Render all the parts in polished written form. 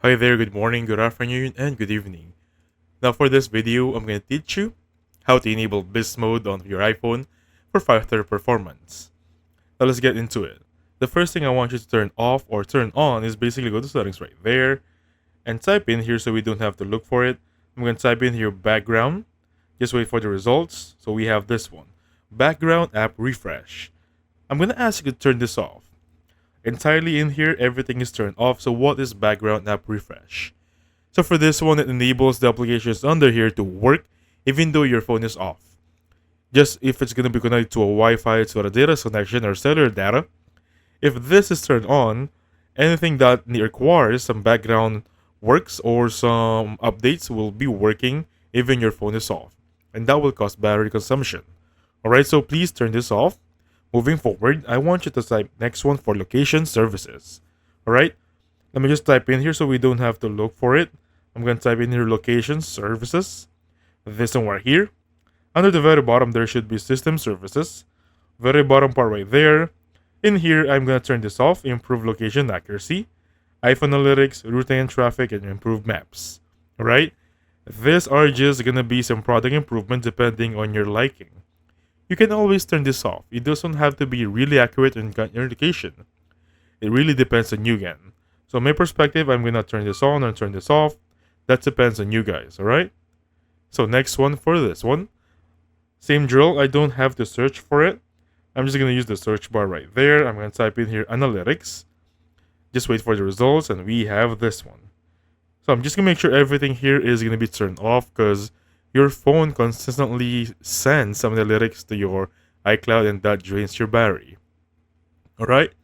Hi there, good morning, good afternoon, and good evening. Now for this video, I'm going to teach you how to enable Beast Mode on your iPhone for faster performance. Now let's get into it. The first thing I want you to turn off or turn on is basically go to settings right there and type in here so we don't have to look for it. I'm going to type in here background. Just wait for the results. So we have this one. Background app refresh. I'm going to ask you to turn this off. Entirely in here, everything is turned off. So what is background app refresh? So for this one, it enables the applications under here to work even though your phone is off. Just if it's going to be connected to a Wi-Fi, to a data connection or cellular data, if this is turned on, anything that requires some background works or some updates will be working even your phone is off. And that will cause battery consumption. Alright, so please turn this off. Moving forward, I want you to type next one for location services. Alright, let me just type in here so we don't have to look for it. I'm going to type in here location services. This one right here. Under the very bottom, there should be system services. Very bottom part right there. In here, I'm going to turn this off. Improve location accuracy. iPhone analytics, routing and traffic, and improve maps. Alright? These are just going to be some product improvement depending on your liking. You can always turn this off. It doesn't have to be really accurate in your location. It really depends on you again. So my perspective, I'm going to turn this on and turn this off. That depends on you guys, alright? So next one for this one. Same drill, I don't have to search for it. I'm just going to use the search bar right there. I'm going to type in here analytics. Just wait for the results and we have this one. So I'm just going to make sure everything here is going to be turned off because your phone consistently sends some analytics to your iCloud and that drains your battery. Alright?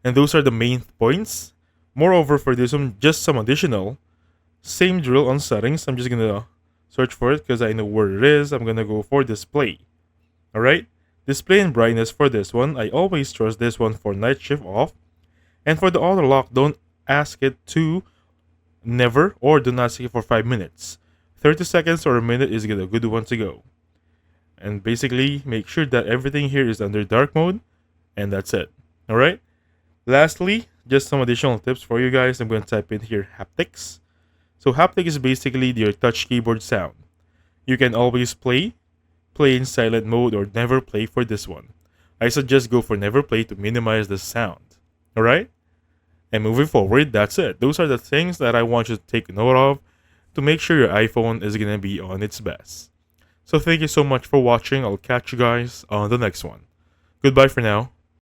And those are the main points. Moreover, for this one, just some additional. Same drill on settings. I'm just going to search for it because I know where it is. I'm going to go for display. Alright? Display and brightness for this one. I always trust this one for night shift off. And for the auto lock, don't ask it to never or do not ask it for 5 minutes. 30 seconds or a minute is a good one to go. And basically, make sure that everything here is under dark mode. And that's it. Alright? Lastly, just some additional tips for you guys. I'm going to type in here haptics. So haptic is basically your touch keyboard sound. You can always play in silent mode, or never play for this one. I suggest go for never play to minimize the sound. Alright? And moving forward, that's it. Those are the things that I want you to take note of to make sure your iPhone is going to be on its best. So thank you so much for watching. I'll catch you guys on the next one. Goodbye for now.